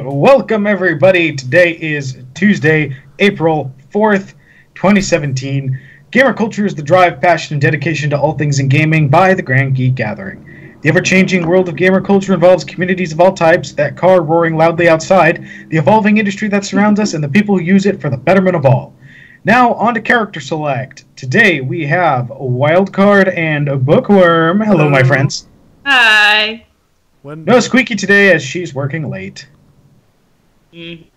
Welcome, everybody. Today is Tuesday, April 4th, 2017. Gamerkulture is the drive, passion, and dedication to all things in gaming by the Grand Geek Gathering. The ever-changing world of gamerkulture involves communities of all types, that car roaring loudly outside, the evolving industry that surrounds us, and the people who use it for the betterment of all. Now, on to Character Select. Today, we have a Wildcard and a Bookworm. Hello, my friends. Hi. No Squeaky today, as she's working late. She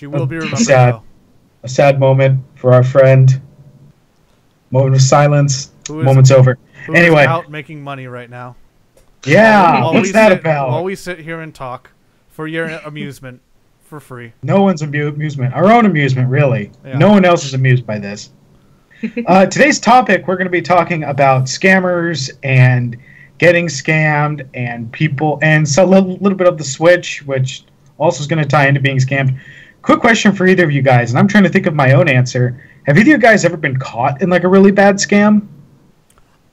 will be remembered. A sad moment for our friend. Moment of silence. Moment's over. Anyway, out making money right now. Yeah, what's that about? While we sit here and talk for your amusement, for free. No one's amusement. Our own amusement, really. Yeah. No one else is amused by this. Today's topic, we're going to be talking about scammers and getting scammed and people, and so a little bit of the Switch, which also is going to tie into being scammed. Quick question for either of you guys, and I'm trying to think of my own answer. Have either of you guys ever been caught in like a really bad scam?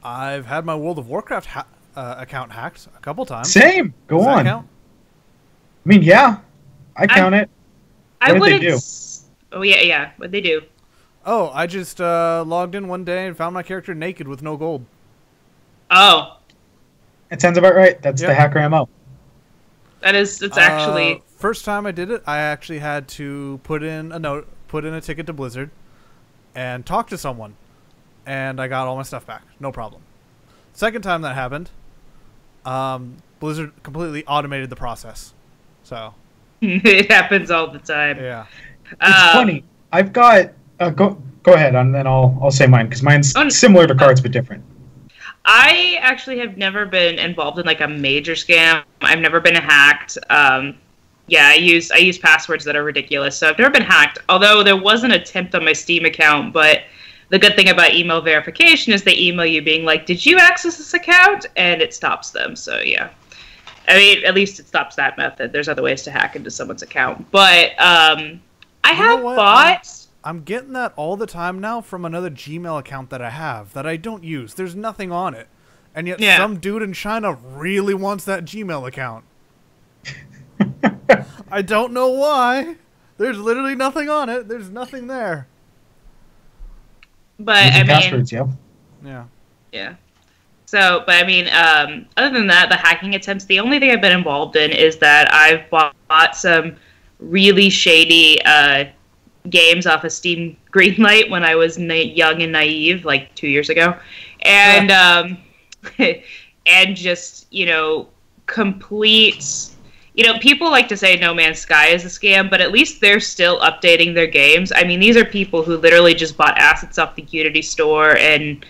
I've had my World of Warcraft account hacked a couple times. Same. Go on. Does that count? I mean, yeah, I count it. What did they do? Oh yeah. What'd they do? Oh, I just logged in one day and found my character naked with no gold. Oh. It sounds about right. That's the hacker MO. It's actually... First time I did it, I actually had to put in a ticket to Blizzard, and talk to someone, and I got all my stuff back. No problem. Second time that happened, Blizzard completely automated the process. So... It happens all the time. Yeah. It's funny. I've got... go ahead, and then I'll say mine, because mine's similar to cards, but different. I actually have never been involved in like a major scam. I've never been hacked. Yeah, I use passwords that are ridiculous, so I've never been hacked. Although there was an attempt on my Steam account, but the good thing about email verification is they email you being like, "Did you access this account?" and it stops them. So yeah, I mean, at least it stops that method. There's other ways to hack into someone's account, but I have bought. I'm getting that all the time now from another Gmail account that I have that I don't use. There's nothing on it. And yet some dude in China really wants that Gmail account. I don't know why. There's literally nothing on it. There's nothing there. But I mean... passwords, yeah. Yeah. So, but I mean, other than that, the hacking attempts, the only thing I've been involved in is that I've bought some really shady... games off of Steam Greenlight when I was young and naive, like 2 years ago, and and just complete. People like to say No Man's Sky is a scam, but at least they're still updating their games. I mean, these are people who literally just bought assets off the Unity store and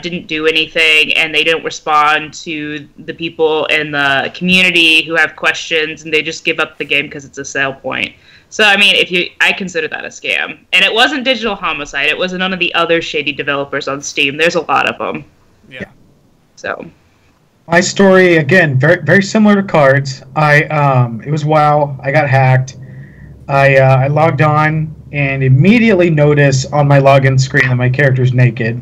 didn't do anything, and they didn't respond to the people in the community who have questions, and they just give up the game because it's a sale point. So, I mean, I consider that a scam. And it wasn't Digital Homicide. It wasn't none of the other shady developers on Steam. There's a lot of them. Yeah. So. My story, again, very very similar to cards. It was WoW. I got hacked. I logged on and immediately noticed on my login screen that my character's naked.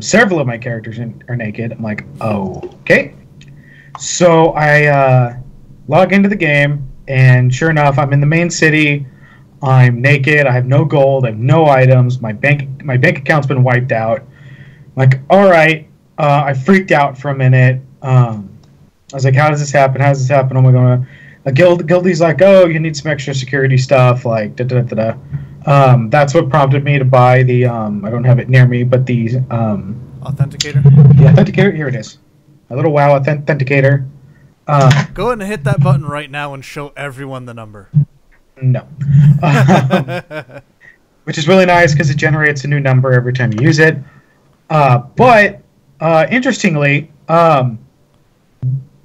Several of my characters are naked. I'm like, oh, okay. So I log into the game. And sure enough, I'm in the main city. I'm naked. I have no gold. I have no items. My bank account's been wiped out. I'm like, all right. I freaked out for a minute. I was like, how does this happen? How does this happen? Oh my god. Guildy's like, oh, you need some extra security stuff. Like, da da da da. That's what prompted me to buy the. I don't have it near me, but the authenticator. The authenticator. Here it is. A little WoW authenticator. Go ahead and hit that button right now and show everyone the number. No. Which is really nice because it generates a new number every time you use it. But interestingly,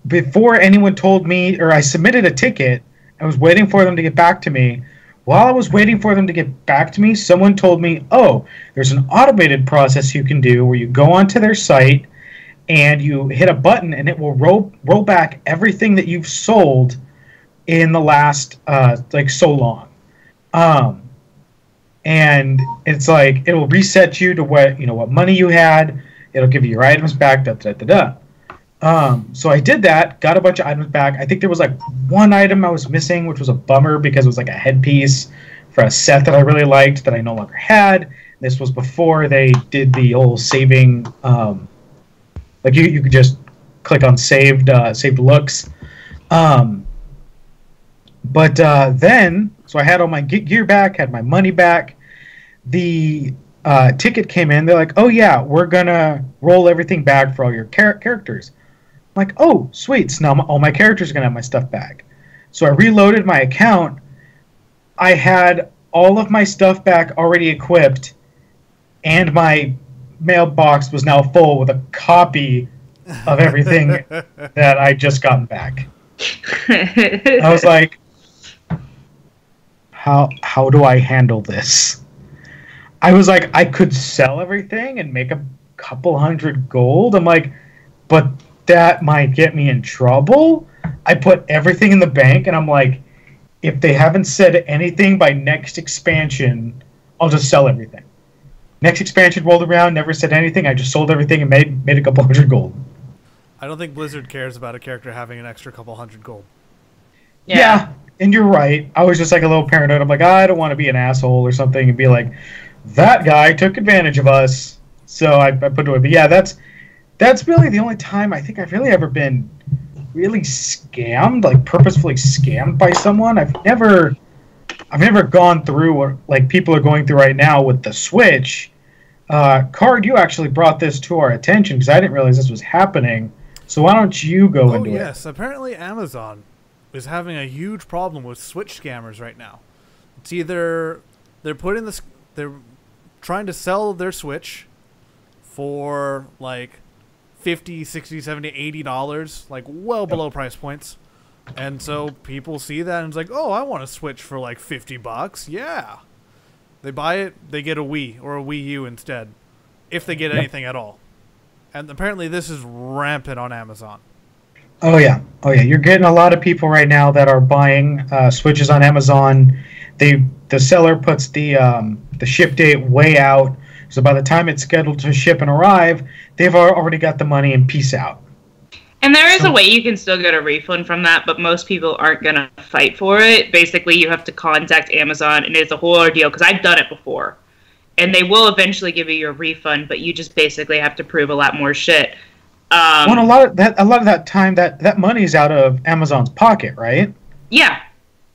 before anyone told me, or I submitted a ticket, I was waiting for them to get back to me. While I was waiting for them to get back to me, someone told me, oh, there's an automated process you can do where you go onto their site and you hit a button, and it will roll back everything that you've sold in the last so long. And it's like it will reset you to what money you had. It'll give you your items back. Da da da da. So I did that, got a bunch of items back. I think there was like one item I was missing, which was a bummer because it was like a headpiece for a set that I really liked that I no longer had. This was before they did the whole saving, like you could just click on saved looks. But then, so I had all my gear back, had my money back. The ticket came in. They're like, oh yeah, we're gonna roll everything back for all your characters. I'm like, oh sweet, so now all my characters are gonna have my stuff back. So I reloaded my account. I had all of my stuff back already equipped, and my mailbox was now full with a copy of everything that I just gotten back. I was like, how do I handle this? I was like, I could sell everything and make a couple hundred gold. I'm like, but that might get me in trouble. I put everything in the bank, and I'm like, if they haven't said anything by next expansion, I'll just sell everything. Next expansion rolled around, never said anything. I just sold everything and made a couple hundred gold. I don't think Blizzard cares about a character having an extra couple hundred gold. Yeah, and you're right. I was just like a little paranoid. I'm like, I don't want to be an asshole or something and be like, that guy took advantage of us. So I put it away. But yeah, that's really the only time I think I've really ever been really scammed, like purposefully scammed by someone. I've never gone through what like people are going through right now with the Switch. Card, you actually brought this to our attention because I didn't realize this was happening. So why don't you go into it? Oh yes, apparently Amazon is having a huge problem with Switch scammers right now. It's either they're trying to sell their Switch for like $50, $60, $70, $80, like well below price points. And so people see that and it's like, oh, I want a Switch for like $50. Yeah. They buy it, they get a Wii or a Wii U instead, if they get anything at all. And apparently this is rampant on Amazon. Oh yeah. You're getting a lot of people right now that are buying Switches on Amazon. The seller puts the ship date way out, so by the time it's scheduled to ship and arrive, they've already got the money and peace out. And there is a way you can still get a refund from that, but most people aren't going to fight for it. Basically, you have to contact Amazon, and it's a whole ordeal, because I've done it before. And they will eventually give you your refund, but you just basically have to prove a lot more shit. Well, a lot of that time, that money's out of Amazon's pocket, right? Yeah.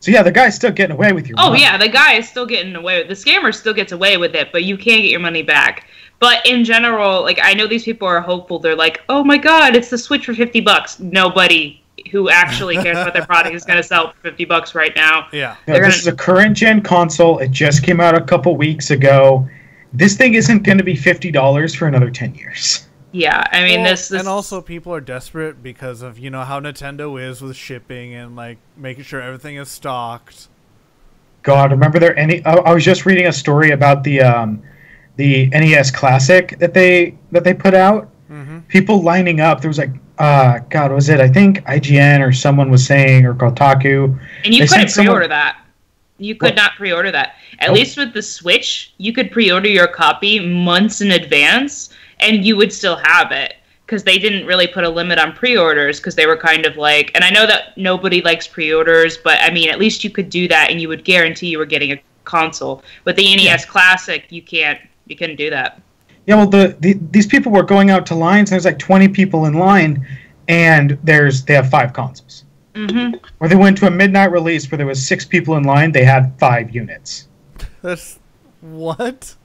So yeah, the guy's still getting away with your money. Oh yeah, the guy is still getting away with it. The scammer still gets away with it, but you can't get your money back. But in general, like, I know these people are hopeful. They're like, oh my god, it's the Switch for $50. Nobody who actually cares about their product is going to sell for $50 right now. Yeah. This is a current gen console. It just came out a couple weeks ago. This thing isn't going to be $50 for another 10 years. Yeah, I mean, this... And also, people are desperate because of, you know, how Nintendo is with shipping and, like, making sure everything is stocked. God, remember I was just reading a story about the NES Classic that they put out. Mm-hmm. People lining up. There was like, God, was it? I think IGN or someone was saying, or Kotaku. And you couldn't pre-order that. You could not pre-order that. At least with the Switch, you could pre-order your copy months in advance, and you would still have it. Because they didn't really put a limit on pre-orders, because they were kind of like... And I know that nobody likes pre-orders, but, I mean, at least you could do that, and you would guarantee you were getting a console. With the NES Classic, you couldn't do that. Yeah, well, these people were going out to lines, and there's like 20 people in line, and they have 5 consoles. Mm-hmm. Or they went to a midnight release where there was 6 people in line, they had 5 units. That's... What?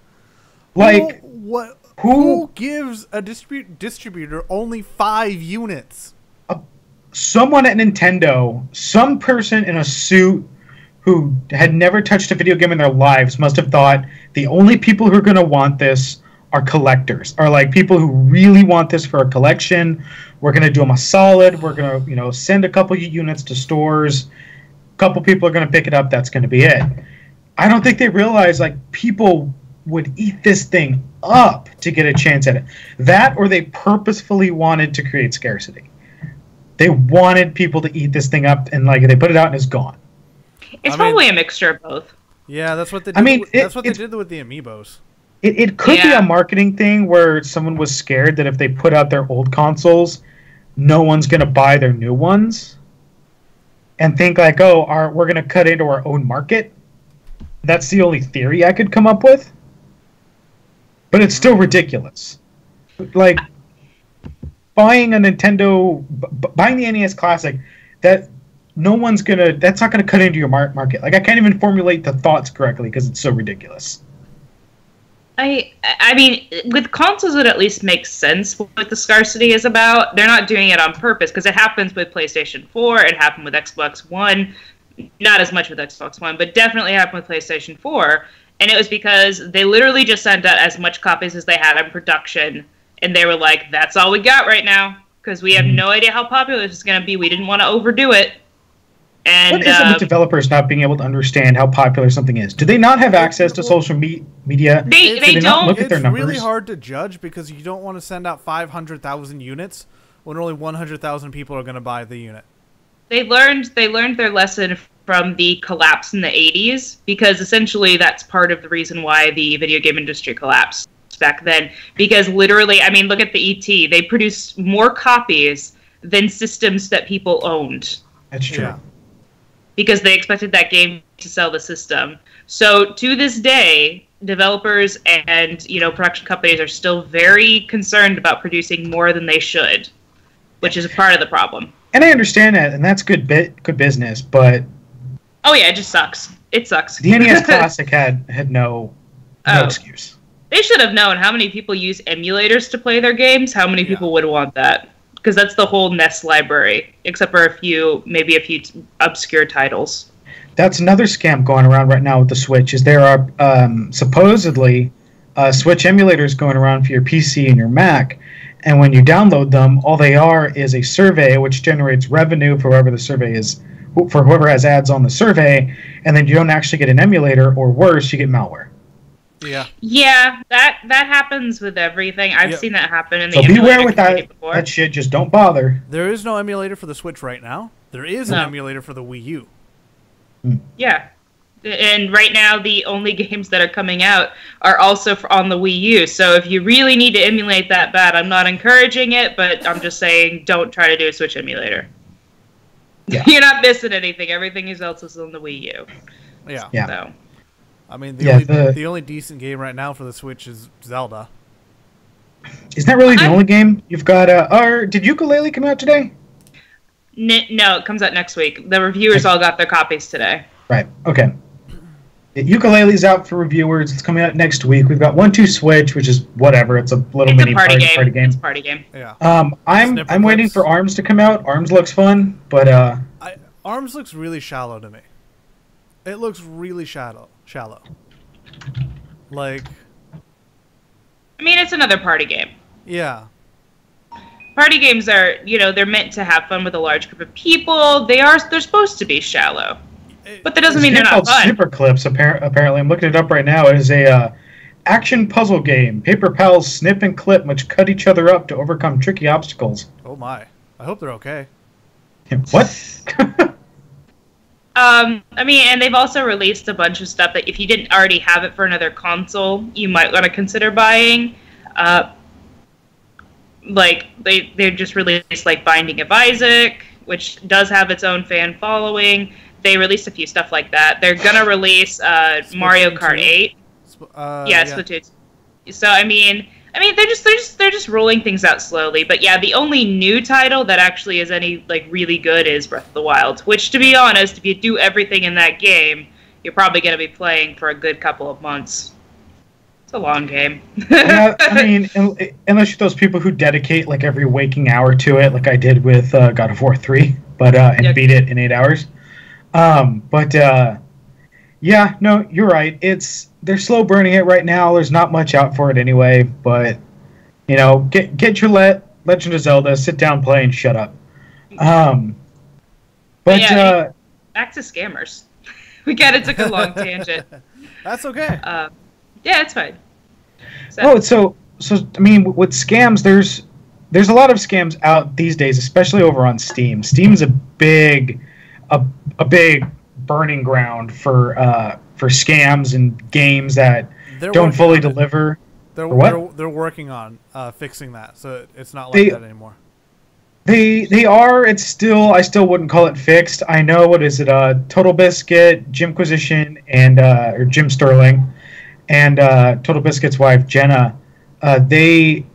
Like... What? Who gives a distributor only 5 units? Someone at Nintendo, some person in a suit who had never touched a video game in their lives must have thought the only people who are going to want this are collectors, are like people who really want this for a collection. We're going to do them a solid. We're going to, send a couple units to stores. A couple people are going to pick it up. That's going to be it. I don't think they realize like people would eat this thing up to get a chance at it. That, or they purposefully wanted to create scarcity. They wanted people to eat this thing up, and like they put it out and it's gone. It's probably a mixture of both. Yeah, that's what they did. That's what they did with the amiibos. It could be a marketing thing where someone was scared that if they put out their old consoles, no one's going to buy their new ones and think like, oh, we're going to cut into our own market. That's the only theory I could come up with. But it's still ridiculous. Like, buying a Nintendo, buying the NES Classic, that's not gonna cut into your market. Like, I can't even formulate the thoughts correctly because it's so ridiculous. I mean, with consoles, it at least makes sense what the scarcity is about. They're not doing it on purpose, because it happens with PlayStation 4, it happened with Xbox One, not as much with Xbox One, but definitely happened with PlayStation 4, and it was because they literally just sent out as much copies as they had in production, and they were like, that's all we got right now, because we have no idea how popular this is going to be. We didn't want to overdo it. And, what is it with developers not being able to understand how popular something is? Do they not have access to social media? They don't. Not look at their numbers? It's really hard to judge because you don't want to send out 500,000 units when only 100,000 people are going to buy the unit. They learned their lesson from the collapse in the 80s, because essentially that's part of the reason why the video game industry collapsed back then. Because literally, I mean, look at the ET. They produced more copies than systems that people owned. That's true. Yeah. Because they expected that game to sell the system. So to this day, developers and production companies are still very concerned about producing more than they should, which is a part of the problem. And I understand that, and that's good business, but oh yeah, it just sucks. It sucks. The NES Classic had no excuse. They should have known how many people use emulators to play their games. How many people would want that? Because that's the whole NES library, except for maybe a few obscure titles. That's another scam going around right now with the Switch. Is there are supposedly Switch emulators going around for your PC and your Mac, and when you download them, all they are is a survey which generates revenue for whoever the survey is, for whoever has ads on the survey, and then you don't actually get an emulator, or worse, you get malware. Yeah, that happens with everything. I've seen that happen in the emulator. So beware with that shit. Just don't bother. There is no emulator for the Switch right now. There is an emulator for the Wii U. Yeah. And right now, the only games that are coming out are also on the Wii U. So if you really need to emulate that bad, I'm not encouraging it, but I'm just saying don't try to do a Switch emulator. Yeah. You're not missing anything. Everything else is on the Wii U. Yeah. So. I mean, the only decent game right now for the Switch is Zelda. Isn't that really the only game? You've got, did Yooka-Laylee come out today? No, it comes out next week. The reviewers all got their copies today. Right, okay. Yooka-Laylee's out for reviewers. It's coming out next week. We've got 1-2 Switch, which is whatever. It's a little mini party game. It's a party game. Yeah. I'm waiting for ARMS to come out. ARMS looks fun, but ARMS looks really shallow to me. It looks really shallow. Like, I mean, it's another party game. Yeah. Party games are, they're meant to have fun with a large group of people. They're supposed to be shallow. But that doesn't mean they're not fun. Snipper Clips, apparently. I'm looking it up right now. It is a action puzzle game. Paper pals snip and clip, which cut each other up to overcome tricky obstacles. Oh my. I hope they're okay. What? I mean, and they've also released a bunch of stuff that if you didn't already have it for another console, you might want to consider buying. Like, they just released, like, Binding of Isaac, which does have its own fan following. They released a few stuff like that. They're gonna release Mario Kart 8. Splatoon. So I mean, they're just rolling things out slowly. But yeah, the only new title that actually is any really good is Breath of the Wild. Which, to be honest, if you do everything in that game, you're probably gonna be playing for a good couple of months. It's a long game. Yeah, I mean, unless you're those people who dedicate every waking hour to it, like I did with God of War 3, but beat it in 8 hours. Yeah, no, you're right. They're slow burning it right now. There's not much out for it anyway, but get your Legend of Zelda, sit down, play, and shut up. Back to scammers. We took a long tangent. That's okay. Yeah, it's fine. So I mean, with scams, there's a lot of scams out these days, especially over on Steam. Steam's a big burning ground for scams and games that don't fully deliver. They're working on fixing that, so it's not like that anymore. They are. It's still. I still wouldn't call it fixed. I know. What is it? Total Biscuit, Jimquisition, and or Jim Sterling, and Total Biscuit's wife Jenna. They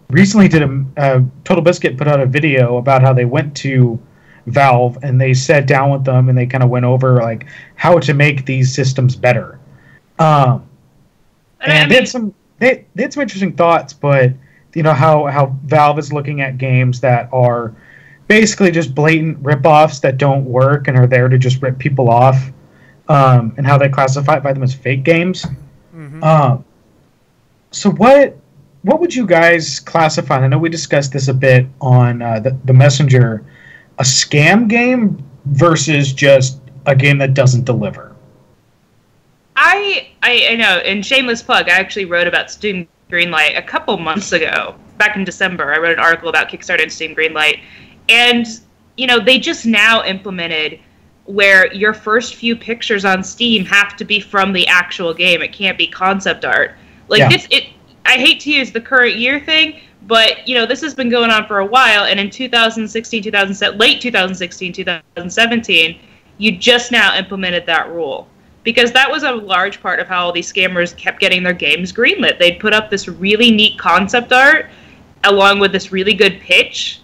recently did a Total Biscuit put out a video about how they went to Valve and they sat down with them and they kind of went over like how to make these systems better. And they had some interesting thoughts, but you know how Valve is looking at games that are basically just blatant ripoffs that don't work and are there to just rip people off, and how they classify them as fake games. Mm-hmm. So what would you guys classify? I know we discussed this a bit on the Messenger, a scam game versus just a game that doesn't deliver. I know, and shameless plug, I actually wrote about Steam Greenlight a couple months ago. Back in December, I wrote an article about Kickstarter and Steam Greenlight. And, you know, they just now implemented where your first few pictures on Steam have to be from the actual game. It can't be concept art. Like, yeah. I hate to use the current year thing, but, you know, this has been going on for a while, and in 2016, late 2016, 2017, you just now implemented that rule. Because that was a large part of how all these scammers kept getting their games greenlit. They'd put up this really neat concept art along with this really good pitch,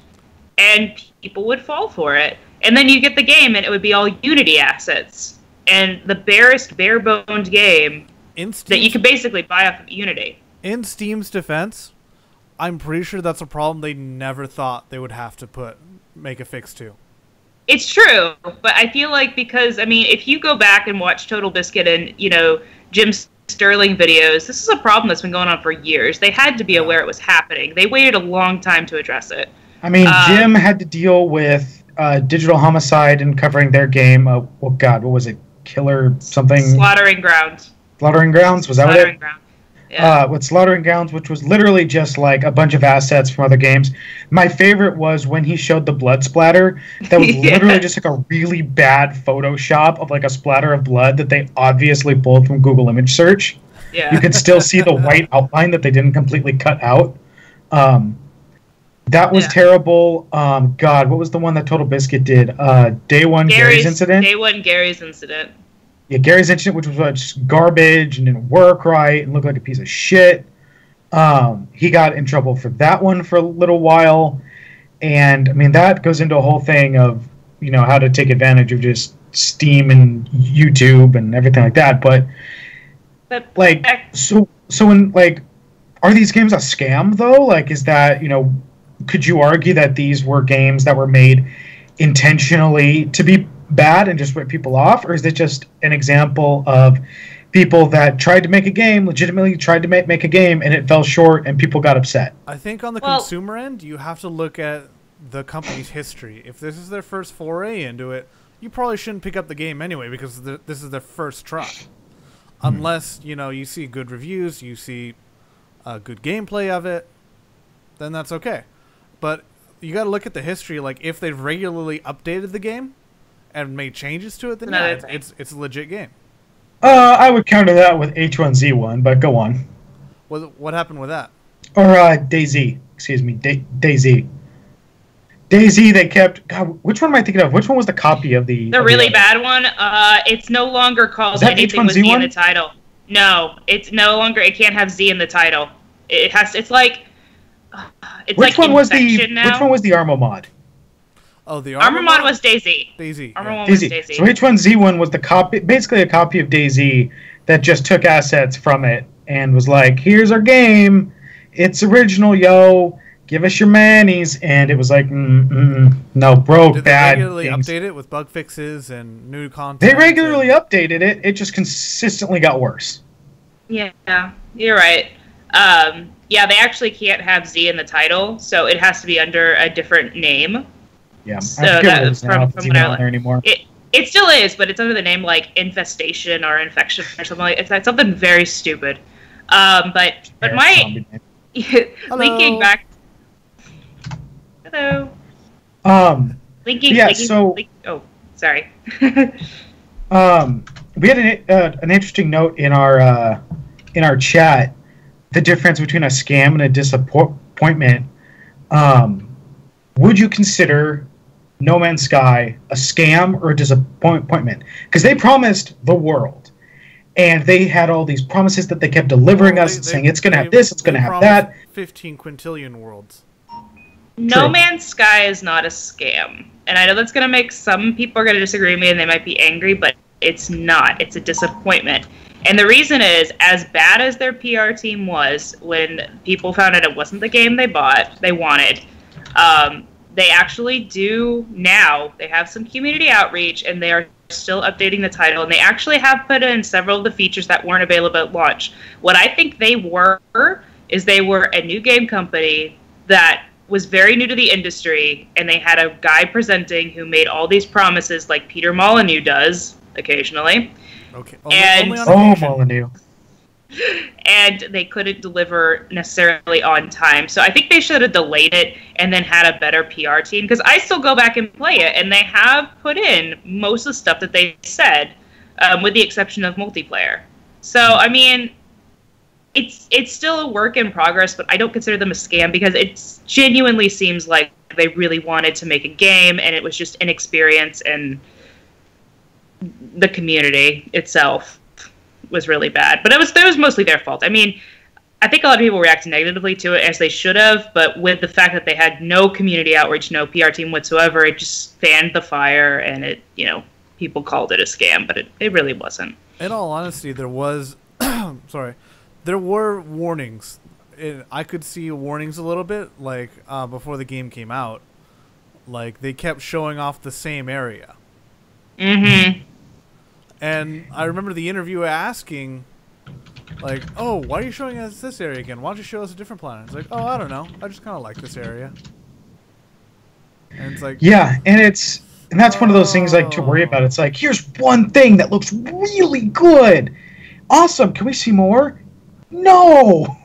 and people would fall for it. And then you get the game, and it would be all Unity assets. And the bare-boned game that you could basically buy off of Unity. In Steam's defense, I'm pretty sure that's a problem they never thought they would have to make a fix to. It's true, but I feel like because, I mean, if you go back and watch Total Biscuit and, you know, Jim Sterling videos, this is a problem that's been going on for years. They had to be aware it was happening. They waited a long time to address it. I mean, Jim had to deal with Digital Homicide and covering their game. Oh, God, what was it? Killer something? Slaughtering Grounds. Slaughtering Grounds? Was that what it? Grounds. Yeah. With Slaughtering Grounds, which was literally just like a bunch of assets from other games. My favorite was when he showed the blood splatter. That was literally just like a really bad Photoshop of like a splatter of blood that they obviously pulled from Google image search. Yeah. You could still see the white outline that they didn't completely cut out. That was terrible. God, what was the one that Total Biscuit did? Day One Gary's Incident? Day One Gary's Incident. Yeah, Gary's Incident, which was just garbage and didn't work right and looked like a piece of shit. He got in trouble for that one for a little while. And, I mean, that goes into a whole thing of, you know, how to take advantage of just Steam and YouTube and everything like that. But like, so when, like, are these games a scam, though? Like, is that, you know, could you argue that these were games that were made intentionally to be bad and just rip people off, or is it just an example of people that tried to make a game, legitimately tried to make a game, and it fell short and people got upset? I think on the consumer end, you have to look at the company's history. If this is their first foray into it, you probably shouldn't pick up the game anyway because this is their first try. Unless, you know, you see good reviews, you see good gameplay of it, then that's okay. But you got to look at the history. Like, if they've regularly updated the game and made changes to it, then yeah, it's a legit game. I would counter that with H1Z1, but go on. What happened with that? Or DayZ. Excuse me, DayZ. DayZ, they kept... God, which one am I thinking of? Which one was the copy of the... The really bad one? It's no longer called anything with Z in the title. No, it's no longer... It can't have Z in the title. It has... It's like... Which one was the Armo mod? Oh, the Armor mod was DayZ. DayZ. Armor mod was DayZ. So H1Z1 was the copy, basically a copy of DayZ that just took assets from it and was like, "Here's our game. It's original, yo. Give us your manies." And it was like, no, bro, Did bad. They regularly update it with bug fixes and new content? They regularly updated it. It just consistently got worse. Yeah, you're right. Yeah, they actually can't have Z in the title, so it has to be under a different name. Yeah, so that's from what I learned anymore. It still is, but it's under the name like Infestation or Infection or something like. It's something very stupid. But my linking back. Hello. Linking. Yeah. Oh, sorry. We had an interesting note in our chat. The difference between a scam and a disappointment. would you consider No Man's Sky a scam or a disappointment? Because they promised the world, and they had all these promises that they kept delivering us, saying it's going to have this, it's going to have that. 15 quintillion worlds. No Man's Sky is not a scam. And I know that's going to make some people are going to disagree with me and they might be angry, but it's not. It's a disappointment. And the reason is, as bad as their PR team was when people found out it wasn't the game they wanted, they actually do now. They have some community outreach, and they are still updating the title, and they actually have put in several of the features that weren't available at launch. What I think they were is they were a new game company that was very new to the industry, and they had a guy presenting who made all these promises like Peter Molyneux does occasionally. Okay. Only Molyneux. And they couldn't deliver necessarily on time. So I think they should have delayed it and then had a better PR team, because I still go back and play it, and they have put in most of the stuff that they said, with the exception of multiplayer. So, I mean, it's still a work in progress, but I don't consider them a scam because it genuinely seems like they really wanted to make a game, and it was just inexperience, and the community itself was really bad. But it was mostly their fault. I mean, I think a lot of people reacted negatively to it, as they should have, but with the fact that they had no community outreach, no PR team whatsoever, it just fanned the fire, and it, people called it a scam, but it really wasn't. In all honesty, there was there were warnings. I could see warnings a little bit, like before the game came out. Like, they kept showing off the same area. Mm-hmm. And I remember the interviewer asking, like, oh, why are you showing us this area again? Why don't you show us a different planet? It's like, oh, I don't know. I just kind of like this area. And it's like... Yeah, and that's one of those things, like, to worry about. It's like, here's one thing that looks really good. Awesome. Can we see more? No!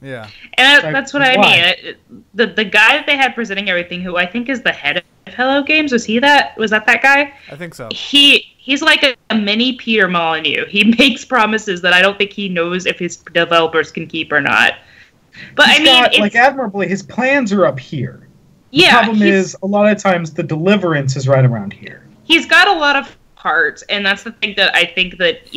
Yeah. And that's what I mean. The guy that they had presenting everything, who I think is the head of Hello Games, was that guy? I think so. He's like a mini Peter Molyneux. He makes promises that I don't think he knows if his developers can keep or not. But admirably, his plans are up here. Yeah. The problem is, a lot of times, the deliverance is right around here. He's got a lot of heart, and that's the thing that I think that,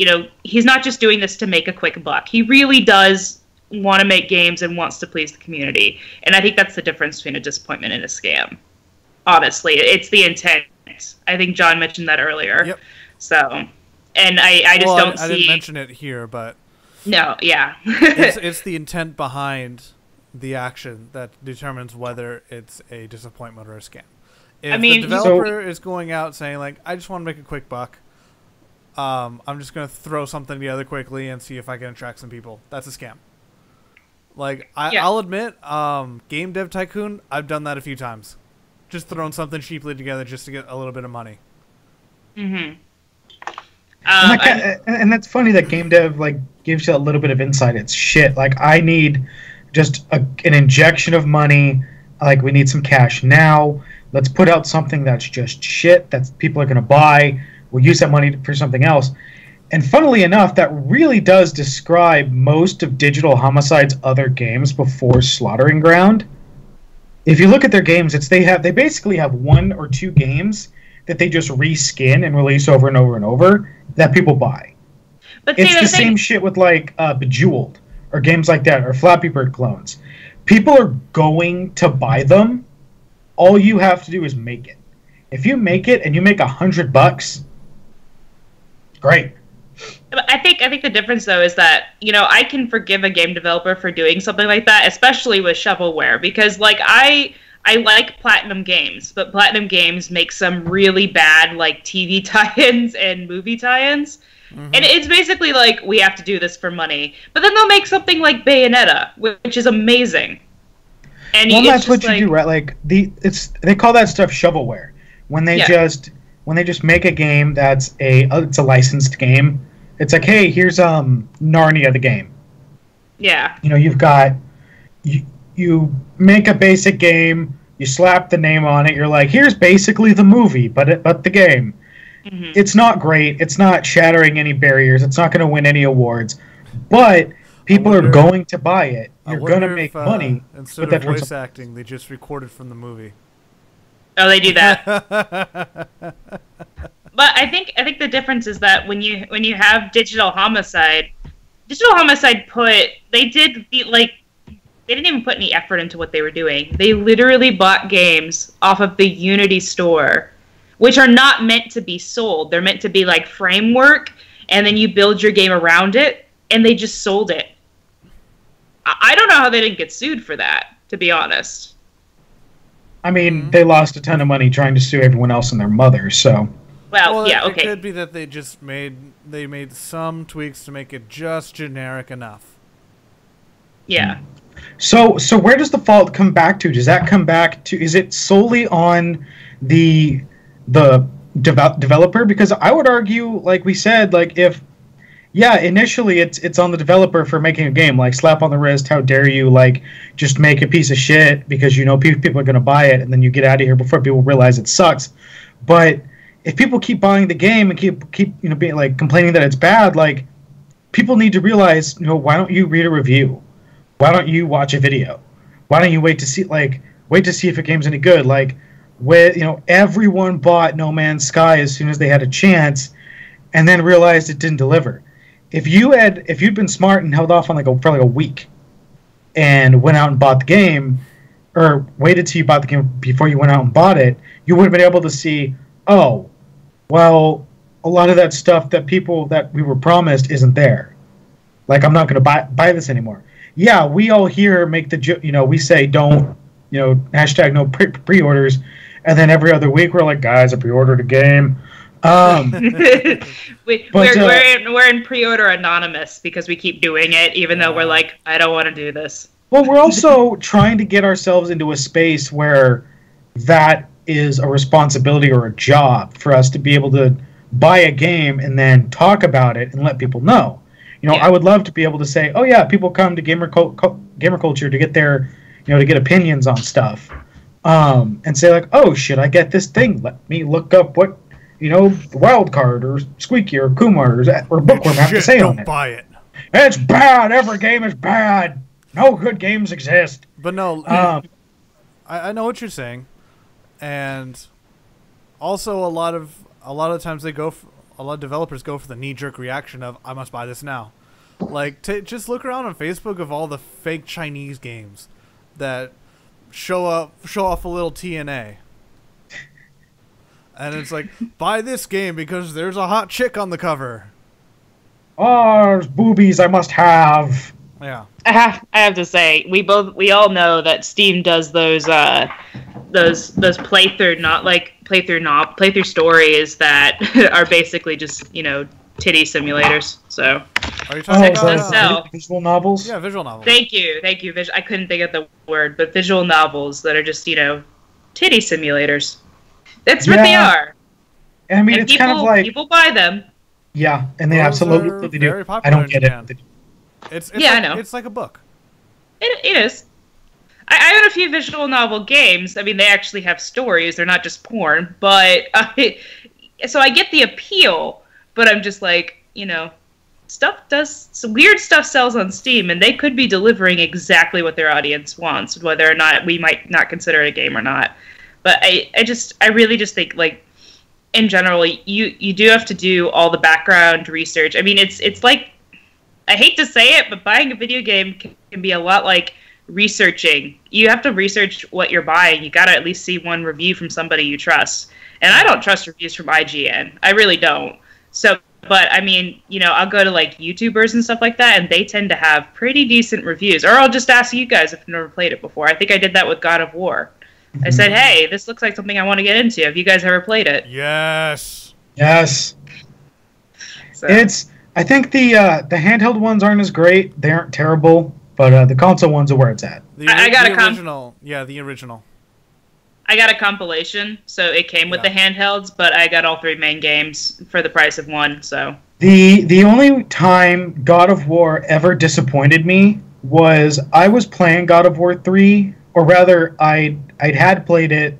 he's not just doing this to make a quick buck. He really does want to make games and wants to please the community. And I think that's the difference between a disappointment and a scam. Honestly, it's the intent. I think John mentioned that earlier. Yep. So, and I just don't see... I didn't mention it here, but... No, yeah. it's the intent behind the action that determines whether it's a disappointment or a scam. If the developer is going out saying, like, I just want to make a quick buck, I'm just going to throw something together quickly and see if I can attract some people, that's a scam. Like, I'll admit, Game Dev Tycoon, I've done that a few times. Just thrown something cheaply together just to get a little bit of money. Mm-hmm. And that's funny that Game Dev, like, gives you a little bit of insight. It's shit. Like, I need just an injection of money. Like, we need some cash now. Let's put out something that's just shit that people are going to buy. We'll use that money for something else. And funnily enough, that really does describe most of Digital Homicide's other games before Slaughtering Ground. If you look at their games, they basically have one or two games that they just reskin and release over and over and over that people buy. But it's the same shit with, like, Bejeweled or games like that, or Flappy Bird clones. People are going to buy them. All you have to do is make it. If you make it and you make $100, great. I think the difference, though, is that, I can forgive a game developer for doing something like that, especially with shovelware, because, like, I like Platinum Games, but Platinum Games make some really bad, like, TV tie-ins and movie tie-ins, and it's basically like, we have to do this for money, but then they'll make something like Bayonetta, which is amazing. And that's what you do, right? Like, they call that stuff shovelware when they just make a game that's it's a licensed game. It's like, hey, here's Narnia the game. Yeah. You've got you make a basic game, you slap the name on it. You're like, here's basically the movie, but the game. Mm-hmm. It's not great. It's not shattering any barriers. It's not going to win any awards. But People are going to buy it. You're going to make money. Instead of voice acting, they just recorded from the movie. Oh, they do that. But I think the difference is that when you have Digital Homicide they didn't even put any effort into what they were doing. They literally bought games off of the Unity store, which are not meant to be sold. They're meant to be like framework, and then you build your game around it, and they just sold it. I don't know how they didn't get sued for that, to be honest. I mean, they lost a ton of money trying to sue everyone else and their mother, so... Well, yeah, okay. It could be that they just made some tweaks to make it just generic enough. Yeah. So where does the fault come back to? Does that come back to... Is it solely on the developer? Because I would argue, like we said, like if... Yeah, initially it's on the developer for making a game. Like, slap on the wrist, how dare you, like, just make a piece of shit because you know people are going to buy it, and then you get out of here before people realize it sucks. But if people keep buying the game and keep being, like, complaining that it's bad, like, people need to realize, why don't you read a review? Why don't you watch a video? Why don't you wait to see if a game's any good? Like, everyone bought No Man's Sky as soon as they had a chance, and then realized it didn't deliver. If you'd been smart and held off on for a week, and went out and bought the game, or waited till you bought the game before you went out and bought it, you would have been able to see, oh, well, a lot of that stuff that we were promised isn't there. Like, I'm not going to buy this anymore. Yeah, we all here make the we say don't, hashtag no pre-orders, and then every other week we're like, guys, I pre-ordered a game. We're in pre-order anonymous because we keep doing it, even though we're like, I don't want to do this. Well, we're also trying to get ourselves into a space where that is a responsibility or a job for us to be able to buy a game and then talk about it and let people know. I would love to be able to say, oh yeah, people come to Gamerkulture to get their, to get opinions on stuff, and say like, oh, should I get this thing? Let me look up what. Wildcard or Squeaky or Kumar or Bookworm have to say on it. Don't buy it. It's bad. Every game is bad. No good games exist. But no, I know what you're saying, and also a lot of times a lot of developers go for the knee-jerk reaction of I must buy this now. Like, just look around on Facebook of all the fake Chinese games that show off a little TNA. And it's like, buy this game because there's a hot chick on the cover. Oh, there's boobies I must have. Yeah. I have to say, we all know that Steam does those playthrough stories that are basically just, titty simulators. So are you talking about visual novels? Yeah, visual novels. Thank you. I couldn't think of the word, but visual novels that are just, titty simulators. That's what they are. I mean, it's kind of like... People buy them. Yeah, and they absolutely do. I don't get it. I know. It's like a book. It is. I own a few visual novel games. I mean, they actually have stories. They're not just porn. But so I get the appeal, but I'm just like, weird stuff sells on Steam, and they could be delivering exactly what their audience wants, whether or not we might not consider it a game or not. But I really just think, like, in general, you do have to do all the background research. I mean, it's like, I hate to say it, but buying a video game can be a lot like researching. You have to research what you're buying. You got to at least see one review from somebody you trust. And I don't trust reviews from IGN. I really don't. So, but I mean, I'll go to like YouTubers and stuff like that, and they tend to have pretty decent reviews. Or I'll just ask you guys if you've never played it before. I think I did that with God of War. I said, hey, this looks like something I want to get into. Have you guys ever played it? Yes. So. I think the handheld ones aren't as great. They aren't terrible, but the console ones are where it's at. I got the original. Yeah, the original. I got a compilation, so it came with the handhelds, but I got all 3 main games for the price of one, so... The only time God of War ever disappointed me was I was playing God of War 3... Or rather, I'd had played it.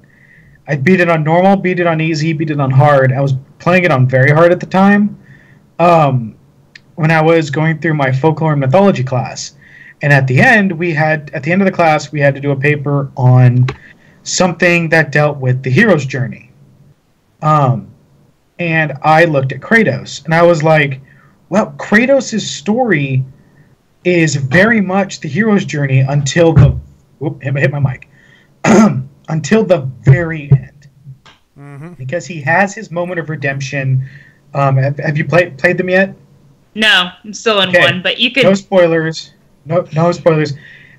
I beat it on normal, beat it on easy, beat it on hard. I was playing it on very hard at the time. when I was going through my folklore and mythology class. And at the end of the class, we had to do a paper on something that dealt with the hero's journey. And I looked at Kratos, and I was like, well, Kratos' story is very much the hero's journey until the... hit my mic. Until the very end. Mm-hmm. Because he has his moment of redemption. Have you played them yet? No, I'm still in one, but you could... No spoilers. No spoilers.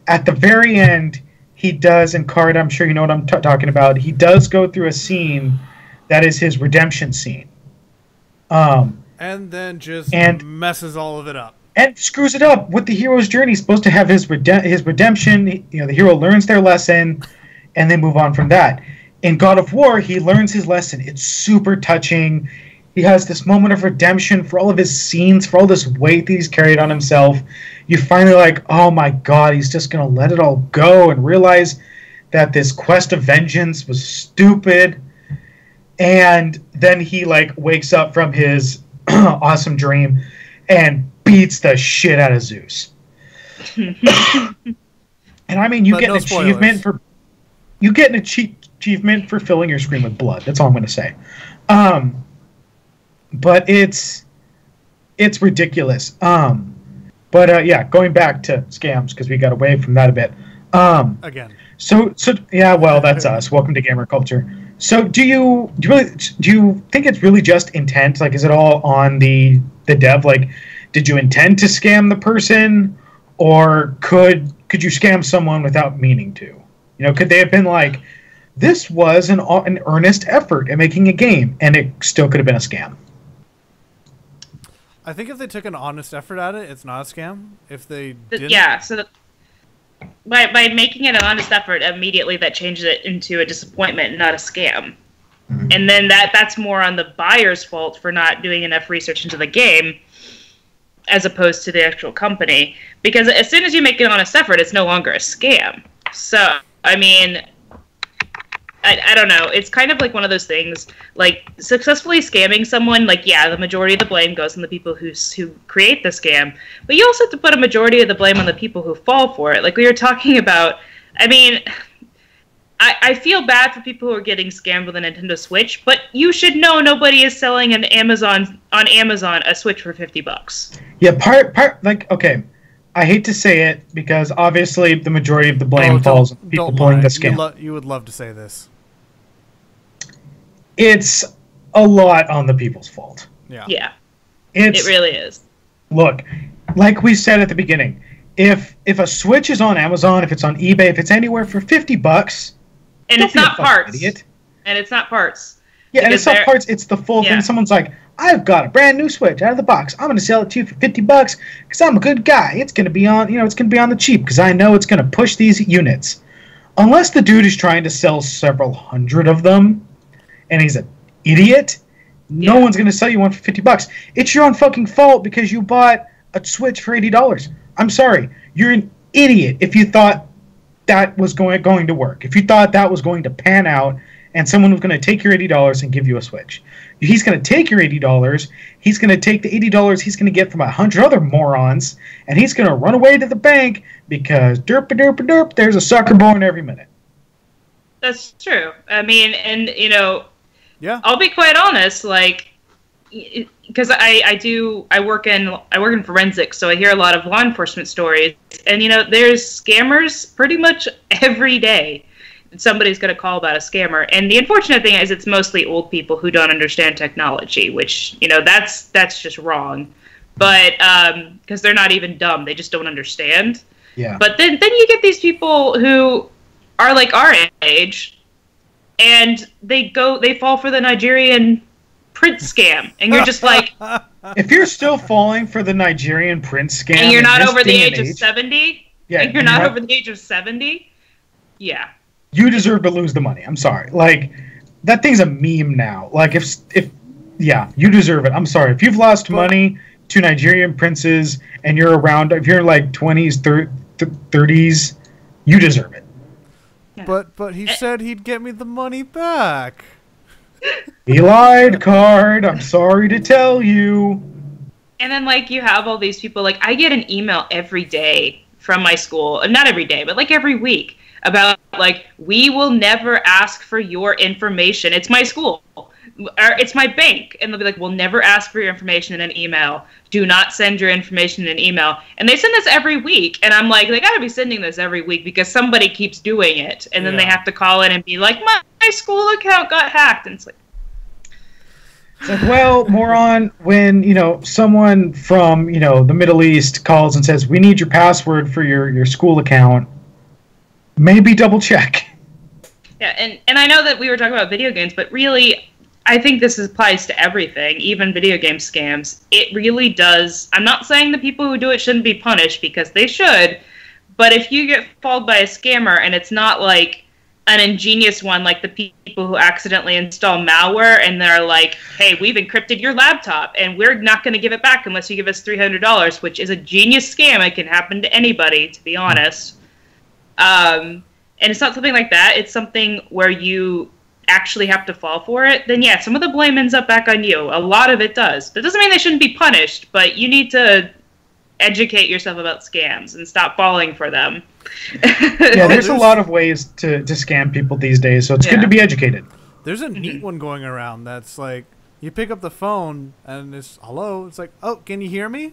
At the very end, he does, and Card, I'm sure you know what I'm talking about, he does go through a scene that is his redemption scene. And then just messes all of it up. And screws it up with the hero's journey. He's supposed to have his redemption. The hero learns their lesson, and they move on from that. In God of War, he learns his lesson. It's super touching. He has this moment of redemption for all of his scenes, for all this weight that he's carried on himself. You're finally like, oh my god, he's just going to let it all go and realize that this quest of vengeance was stupid. And then he wakes up from his awesome dream and beats the shit out of Zeus. And I mean, you get an achievement for filling your screen with blood. That's all I'm going to say. But it's ridiculous. But going back to scams because we got away from that a bit. Again. So yeah, well, that's us. Welcome to Gamerkulture. So do you think it's really just intent? Like, is it all on the dev? Like, did you intend to scam the person, or could you scam someone without meaning to? Could they have been like, this was an earnest effort at making a game, and it still could have been a scam? I think if they took an honest effort at it, it's not a scam. If they didn't... Yeah, so by making it an honest effort, immediately that changes it into a disappointment, not a scam. Mm-hmm. And then that's more on the buyer's fault for not doing enough research into the game, as opposed to the actual company. Because as soon as you make an honest effort, it's no longer a scam. So, I mean... I don't know. It's kind of like one of those things, like successfully scamming someone, the majority of the blame goes on the people who create the scam, but you also have to put a majority of the blame on the people who fall for it. Like we were talking about, I mean, I feel bad for people who are getting scammed with a Nintendo Switch, but you should know nobody is selling on Amazon a Switch for $50. Yeah, okay. I hate to say it because obviously the majority of the blame falls on people pulling the scam. You would love to say this. It's a lot on the people's fault. Yeah. It really is. Look, like we said at the beginning, if a Switch is on Amazon, if it's on eBay, if it's anywhere for $50, and it's not parts, idiot. And it's not parts. Yeah, and it's not parts. It's the full thing. Someone's like, I've got a brand new Switch out of the box. I'm going to sell it to you for $50 because I'm a good guy. It's going to be on, it's going to be on the cheap because I know it's going to push these units. Unless the dude is trying to sell several hundred of them, and he's an idiot, no one's going to sell you one for $50. It's your own fucking fault because you bought a Switch for $80. I'm sorry. You're an idiot if you thought that was going to work. If you thought that was going to pan out and someone was going to take your $80 and give you a Switch. He's going to take your $80. He's going to take the $80 he's going to get from 100 other morons, and he's going to run away to the bank because derp, there's a sucker born every minute. That's true. I mean, and yeah, I'll be quite honest, because I work in forensics, so I hear a lot of law enforcement stories, and there's scammers pretty much every day. Somebody's going to call about a scammer, and the unfortunate thing is it's mostly old people who don't understand technology, which that's just wrong. But because they're not even dumb, they just don't understand. Yeah. But then you get these people who are like our age, and they fall for the Nigerian prince scam, and you're just like, if you're still falling for the Nigerian prince scam, and you're not over the age of 70, yeah, and you're not over the age of 70, yeah, you deserve to lose the money. I'm sorry, that thing's a meme now. You deserve it. I'm sorry if you've lost money to Nigerian princes and you're around, if you're 20s, 30s, you deserve it. Yeah. But he said he'd get me the money back. He lied, Card. I'm sorry to tell you. And then, like, you have all these people, like, I get an email every day from my school, not every day, but, like, every week, about, like, we will never ask for your information. It's my school. Or it's my bank. And they'll be like, we'll never ask for your information in an email. Do not send your information in an email. And they send this every week. And I'm like, they got to be sending this every week because somebody keeps doing it. And then they have to call in and be like, my school account got hacked. And it's like, well, moron, when, someone from, the Middle East calls and says, we need your password for your school account, maybe double check. Yeah, and I know that we were talking about video games, but really, I think this applies to everything, even video game scams. It really does. I'm not saying the people who do it shouldn't be punished, because they should, but if you get fooled by a scammer and it's not like an ingenious one, like the people who accidentally install malware and they're like, hey, we've encrypted your laptop and we're not going to give it back unless you give us $300, which is a genius scam. It can happen to anybody, to be honest. And it's not something like that. It's something where you actually have to fall for it. Then yeah, some of the blame ends up back on you. A lot of it does. That doesn't mean they shouldn't be punished, but you need to educate yourself about scams and stop falling for them. Yeah, there's a lot of ways to scam people these days, so it's good to be educated. There's a neat one going around that's like, you pick up the phone and it's, hello, it's like, oh, can you hear me?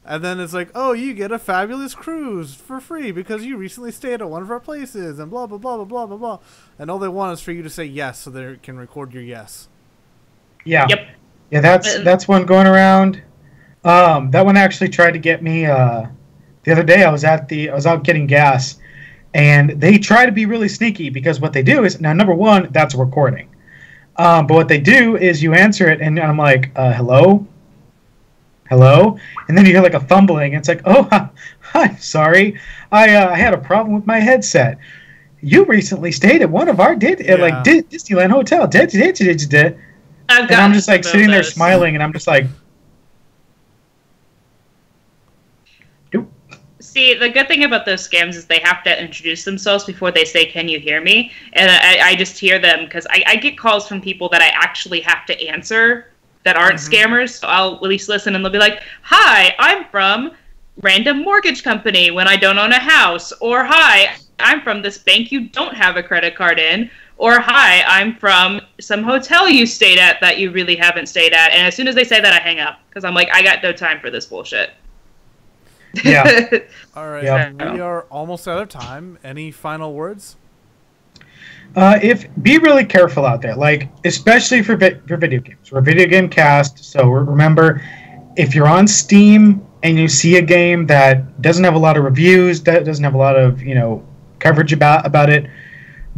And then it's like, oh, you get a fabulous cruise for free because you recently stayed at one of our places and blah, blah, blah, blah, blah, blah, blah. And all they want is for you to say yes so they can record your yes. Yeah. Yep. Yeah, that's one going around. That one actually tried to get me the other day. I was out getting gas, and they try to be really sneaky because what they do is, now, number one, that's a recording. But what they do is you answer it, and I'm like, hello? Hello? And then you hear like a fumbling, and it's like, oh, hi, sorry. I had a problem with my headset. You recently stayed at one of our Disneyland Hotel. And I'm just like sitting there smiling, and I'm just like, see, the good thing about those scams is they have to introduce themselves before they say, can you hear me? And I just hear them because I get calls from people that I actually have to answer that aren't scammers. So I'll at least listen and they'll be like, hi, I'm from random mortgage company when I don't own a house. Or hi, I'm from this bank you don't have a credit card in. Or hi, I'm from some hotel you stayed at that you really haven't stayed at. And as soon as they say that, I hang up because I'm like, I got no time for this bullshit. Yeah. All right. Yep. We are almost out of time. Any final words? Be really careful out there, like especially for video games. We're a video game cast, so remember, if you're on Steam and you see a game that doesn't have a lot of reviews, that doesn't have a lot of coverage about it,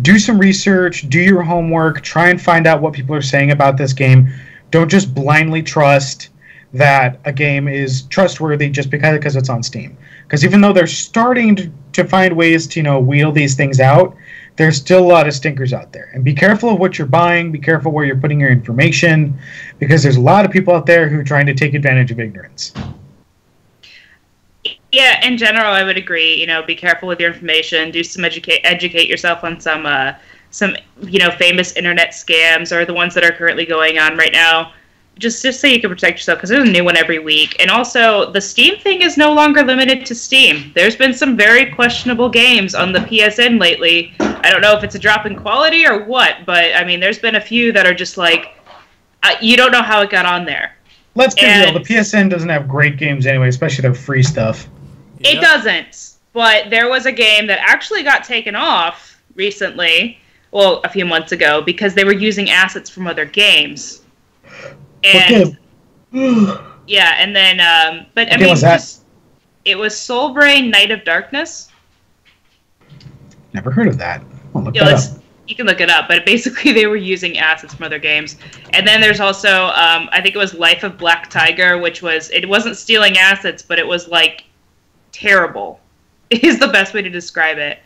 do some research, do your homework, try and find out what people are saying about this game. Don't just blindly trust that a game is trustworthy just because it's on Steam. Because even though they're starting to find ways to wheel these things out, there's still a lot of stinkers out there. And be careful of what you're buying. Be careful where you're putting your information, because there's a lot of people out there who are trying to take advantage of ignorance. Yeah, in general, I would agree. Be careful with your information. Do some educate yourself on some famous internet scams or the ones that are currently going on right now. Just so you can protect yourself, because there's a new one every week. And also, the Steam thing is no longer limited to Steam. There's been some very questionable games on the PSN lately. I don't know if it's a drop in quality or what, but, I mean, there's been a few that are just like, you don't know how it got on there. Let's be real, the PSN doesn't have great games anyway, especially their free stuff. It doesn't, but there was a game that actually got taken off recently, well, a few months ago, because they were using assets from other games. And yeah, and then, but I mean, it was Soul Brain Night of Darkness. Never heard of that. I'll look that up. You can look it up, but basically they were using assets from other games. And then there's also, I think it was Life of Black Tiger, which it wasn't stealing assets, but it was like terrible, is the best way to describe it.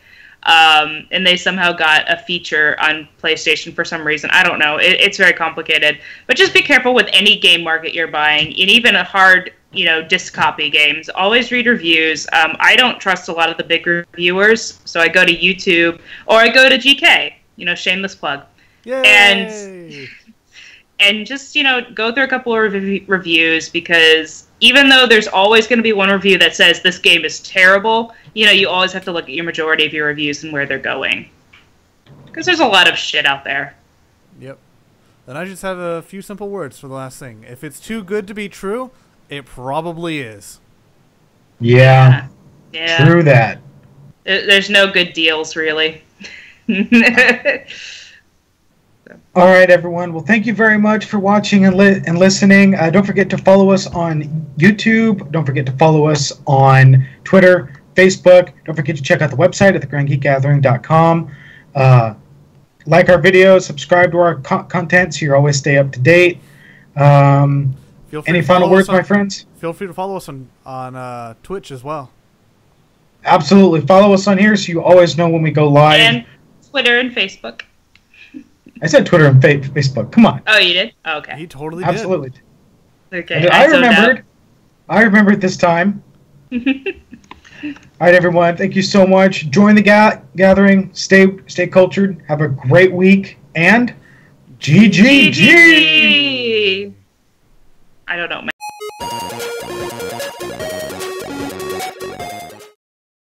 And they somehow got a feature on PlayStation for some reason. I don't know. It's very complicated. But just be careful with any game market you're buying, and even a hard, disc copy games. Always read reviews. I don't trust a lot of the big reviewers, so I go to YouTube or I go to GK. Shameless plug. Yay! and just, go through a couple of reviews, because even though there's always going to be one review that says this game is terrible, you always have to look at your majority of your reviews and where they're going. Because there's a lot of shit out there. Yep. Then I just have a few simple words for the last thing. If it's too good to be true, it probably is. Yeah. Yeah. True that. There's no good deals, really. All right, everyone. Well, thank you very much for watching and listening. Don't forget to follow us on YouTube. Don't forget to follow us on Twitter, Facebook. Don't forget to check out the website at thegrandgeekgathering.com. Like our videos, subscribe to our content so you always stay up to date. Any final words, my friends? Feel free to follow us on Twitch as well. Absolutely. Follow us on here so you always know when we go live. And Twitter and Facebook. I said Twitter and Facebook. Come on. Oh, you did? Oh, okay. He totally Absolutely. did. Okay. I remembered. I remembered this time. All right, everyone. Thank you so much. Join the gathering. Stay cultured. Have a great week. And GGG. I don't know, man.